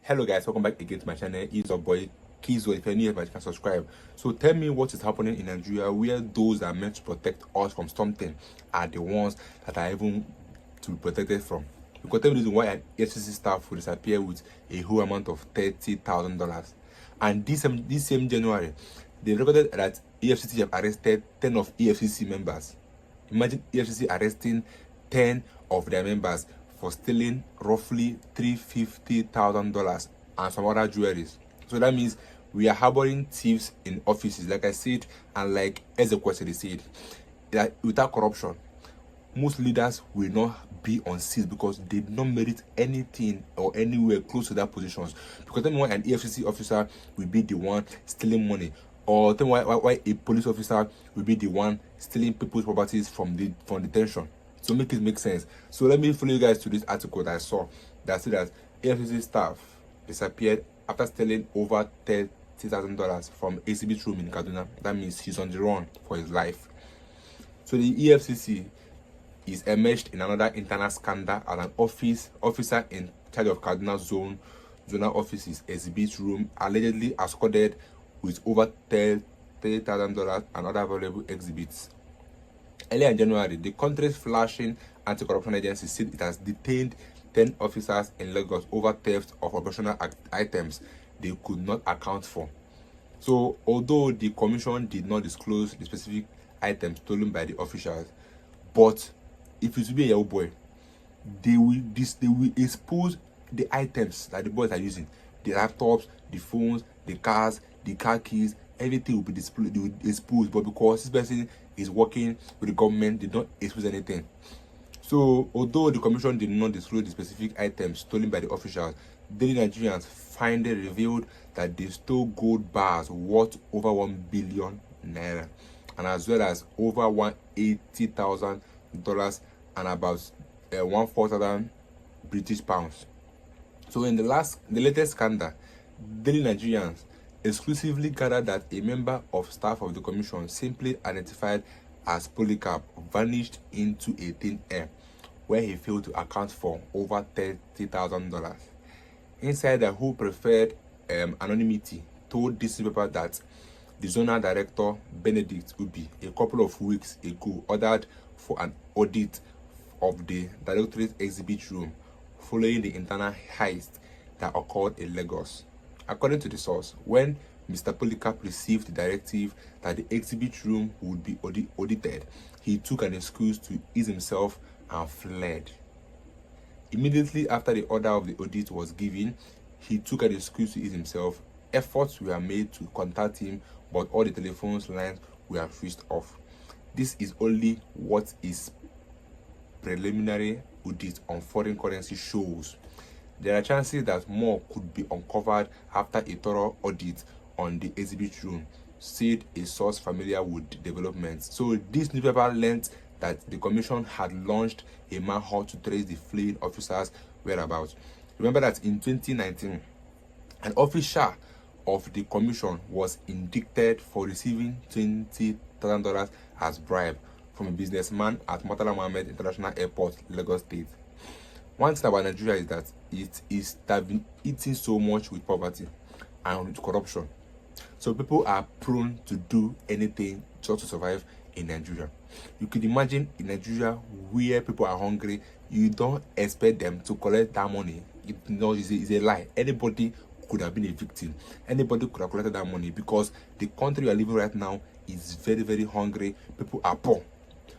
Hello guys, welcome back again to my channel. It's your boy Kizo. If you're new here, you can subscribe. So tell me what is happening in Nigeria where those that are meant to protect us from something are the ones that are even to be protected from. Because tell me the reason why an EFCC staff will disappear with a whole amount of $30,000. And this same January, they recorded that EFCC have arrested 10 of EFCC members. Imagine EFCC arresting 10 of their members for stealing roughly $350,000 and some other jewelries. So that means we are harboring thieves in offices, like I said, and like Ezekwesili said, that without corruption, most leaders will not be on seats because they do not merit anything or anywhere close to that positions. Because tell me why an EFCC officer will be the one stealing money, or tell me why a police officer will be the one stealing people's properties from detention. So make it make sense. So let me follow you guys to this article that I saw that said that EFCC staff disappeared after stealing over $30,000 from exhibit room in Kaduna. That means he's on the run for his life. So the EFCC is emerged in another internal scandal as an officer in charge of Kaduna zonal offices exhibit room allegedly absconded with over $30,000 and other valuable exhibits. Earlier in January, the country's flashing anti-corruption agency said it has detained 10 officers in Lagos over theft of operational items they could not account for. So, although the commission did not disclose the specific items stolen by the officials, but if it will be a young boy, they will expose the items that the boys are using, the laptops, the phones, the cars, the car keys, everything will be displayed, they will expose. But because this person is working with the government, they don't expose anything. So although the commission did not disclose the specific items stolen by the officials, daily Nigerians finally revealed that they stole gold bars worth over 1 billion naira, and as well as over $180,000 and about 1,400 British pounds. So in the latest scandal, daily Nigerians exclusively gathered that a member of staff of the commission, simply identified as Polycarp, vanished into a thin air where he failed to account for over $30,000. Insider who preferred anonymity told this paper that the zonal director Benedict Ubi a couple of weeks ago ordered for an audit of the directorate exhibit room following the internal heist that occurred in Lagos. According to the source, when Mr. Polycarp received the directive that the exhibit room would be audited, he took an excuse to ease himself and fled. Immediately after the order of the audit was given, he took an excuse to ease himself. Efforts were made to contact him, but all the telephone lines were switched off. This is only what is preliminary audit on foreign currency shows. There are chances that more could be uncovered after a thorough audit on the exhibit room, said a source familiar with developments. So this newspaper learned that the commission had launched a manhunt to trace the fleeing officers' whereabouts. Remember that in 2019, an official of the commission was indicted for receiving $20,000 as bribe from a businessman at Murtala Mohammed International Airport, Lagos State. One thing about Nigeria is that it has been eating so much with poverty and with corruption. So people are prone to do anything just to survive in Nigeria. You could imagine in Nigeria where people are hungry, you don't expect them to collect that money. It's a lie. Anybody could have been a victim. Anybody could have collected that money because the country we are living right now is very, very hungry. People are poor.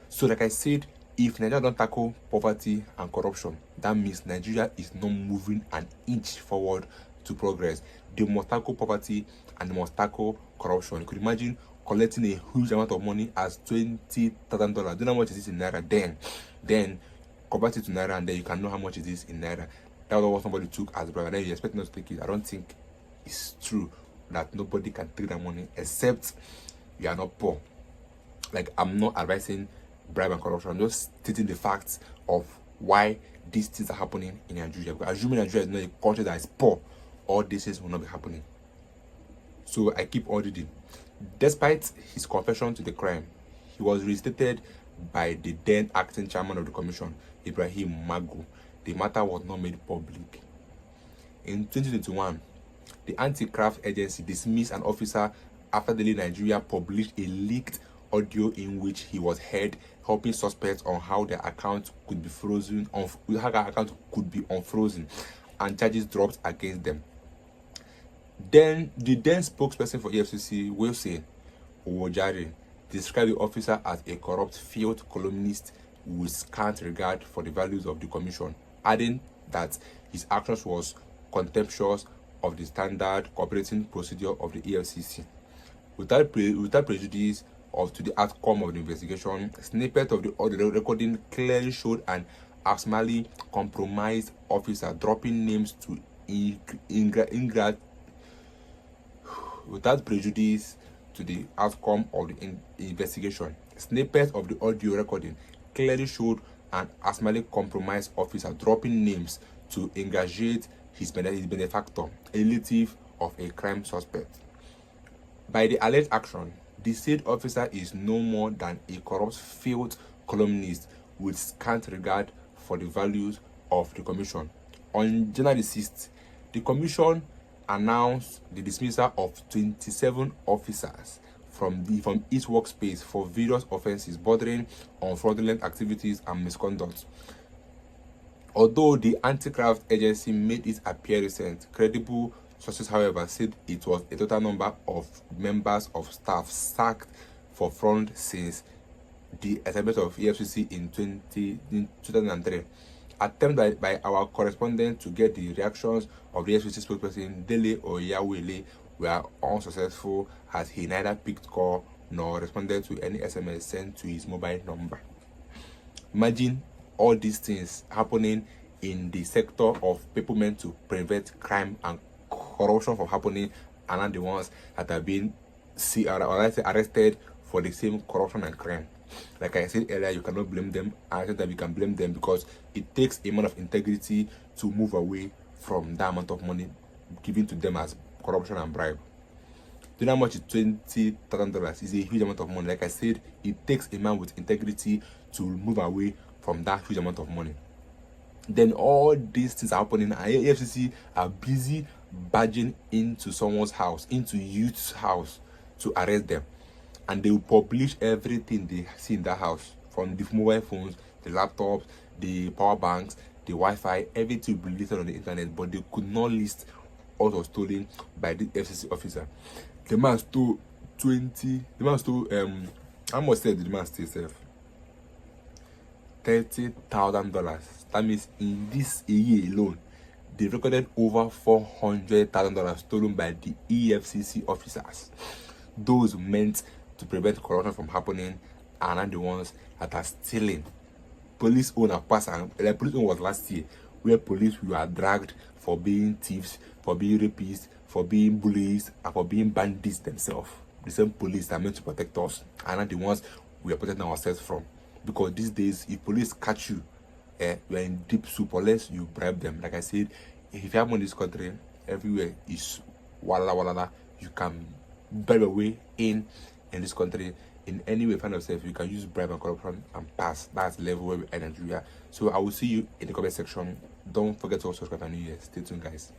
So like I said, if Nigeria don't tackle poverty and corruption, that means Nigeria is not moving an inch forward to progress. They must tackle poverty and they must tackle corruption. You could imagine collecting a huge amount of money as $20,000. Do you know how much it is in naira? Then convert it to naira, and then you can know how much it is in naira. That was what somebody took as bribe, and then you expect not to take it. I don't think it's true that nobody can take that money except you are not poor. Like, I'm not advising bribe and corruption. I'm just stating the facts of why these things are happening in Nigeria. Because assuming Nigeria is not a country that is poor, all these things will not be happening. So I keep auditing. Despite his confession to the crime, he was reinstated by the then acting chairman of the commission, Ibrahim Magu. The matter was not made public. In 2021, the anti-graft agency dismissed an officer after Daily Nigeria published a leaked audio in which he was heard helping suspects on how their account could be unfrozen, and charges dropped against them. Then the then spokesperson for EFCC, Wilson Owojare, described the officer as a corrupt field columnist with scant regard for the values of the commission, adding that his actions was contemptuous of the standard operating procedure of the EFCC. Without prejudice to the outcome of the investigation, a snippet of the audio recording clearly showed an abysmally compromised officer dropping names to without prejudice to the outcome of the investigation. Snippets of the audio recording clearly showed an abysmally compromised officer dropping names to engage his benefactor, a relative of a crime suspect. By the alleged action, the said officer is no more than a corrupt field columnist with scant regard for the values of the commission. On January 6th, the commission announced the dismissal of 27 officers from each workspace for various offences bordering on fraudulent activities and misconduct. Although the anti-graft agency made its appearance, credible sources, however, said it was a total number of members of staff sacked for fraud since the establishment of EFCC in 2003. Attempts by our correspondent to get the reactions of the EFCC spokesperson Dele Oyawele were unsuccessful, as he neither picked call nor responded to any SMS sent to his mobile number. Imagine all these things happening in the sector of people meant to prevent crime and corruption from happening, and are the ones that are being arrested for the same corruption and crime. Like I said earlier, you cannot blame them. I think that we can blame them because it takes a man of integrity to move away from that amount of money given to them as corruption and bribe. Do you know how much is $20,000? Is a huge amount of money. Like I said, it takes a man with integrity to move away from that huge amount of money. Then all these things are happening, and EFCC are busy barging into someone's house, into youth's house, to arrest them. And they will publish everything they see in that house, from the mobile phones, the laptops, the power banks, the Wi-Fi, everything will be listed on the internet, but they could not list what was stolen by the FCC officer. The man stole how much did the man steal self? $30,000. That means in this year alone, they recorded over $400,000 stolen by the EFCC officers. Those meant to prevent corruption from happening are not the ones that are stealing. Police own a pass, and the police own was last year, where police were dragged for being thieves, for being rapists, for being bullies, and for being bandits themselves. The same police that are meant to protect us are not the ones we are protecting ourselves from. Because these days, if police catch you, you are in deep soup unless you bribe them. Like I said, if you have money in this country, everywhere is wala. You can bribe a way in this country. In any way you find yourself, you can use bribe and corruption and pass. That's the level where we are in Nigeria. So I will see you in the comment section. Don't forget to subscribe and New Year. Stay tuned, guys.